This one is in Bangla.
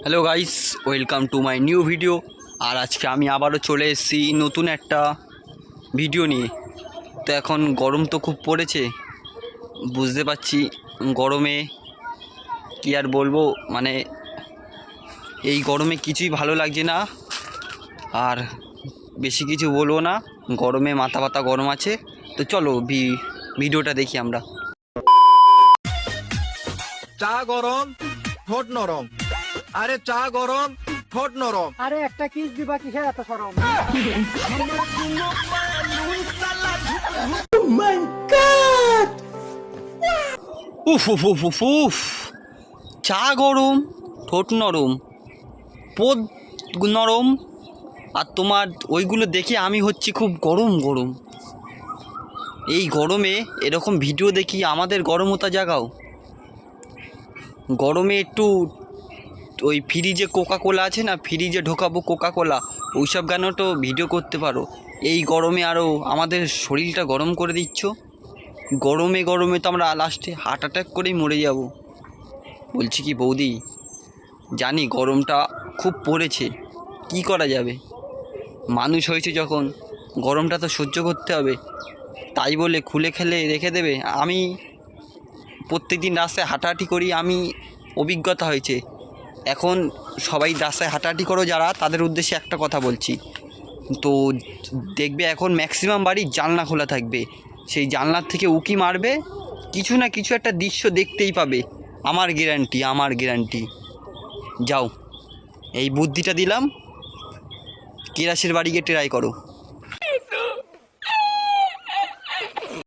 Hello guys, welcome to my new video. আর আজকে আমি আবারও চলে এসেছি নতুন একটা ভিডিও নিয়ে। তো এখন গরম তো খুব পড়েছে, বুঝতে পারছি। গরমে কি আর বলবো, মানে এই গরমে কিছুই ভালো লাগছে না। আর বেশি কিছু বলবো না, গরমে মাথা ব্যথা গরম আছে। তো চলো ভিডিওটা দেখি আমরা। চা গরম ঠোঁট নরম, আরে চা গরম ঠোঁট নরম। আরে একটা কিস দিবা কিসের এত সরম? উফ উফ উফ উফ উফ, চা গরম ঠোঁট নরম, পোদ নরম, আর তোমার ওইগুলো দেখে আমি হচ্ছি খুব গরম গরম। এই গরমে এরকম ভিডিও দেখি, আমাদের গরমতা জাগাও। গরমে একটু ওই ফ্রিজে কোকা কোলা আছে না, ফ্রিজে ঢোকাবো কোকা কোলা, ওইসব গানও তো ভিডিও করতে পারো। এই গরমে আরও আমাদের শরীরটা গরম করে দিচ্ছ। গরমে গরমে তো আমরা লাস্টে হার্ট অ্যাটাক করেই মরে যাব। বলছি কি বৌদি, জানি গরমটা খুব পড়েছে, কি করা যাবে, মানুষ হয়েছে যখন গরমটা তো সহ্য করতে হবে। তাই বলে খুলে খেলে রেখে দেবে? আমি প্রত্যেক দিন রাস্তায় হাঁটাহাঁটি করি, আমি অভিজ্ঞতা হয়েছে। এখন সবাই রাস্তায় হাঁটাহাঁটি করো যারা, তাদের উদ্দেশ্যে একটা কথা বলছি। তো দেখবে এখন ম্যাক্সিমাম বাড়ির জানলা খোলা থাকবে, সেই জানলার থেকে উকি মারবে, কিছু না কিছু একটা দৃশ্য দেখতেই পাবে। আমার গ্যারান্টি, আমার গ্যারান্টি। যাও, এই বুদ্ধিটা দিলাম, কেরাসের বাড়ি গিয়ে ট্রাই করো।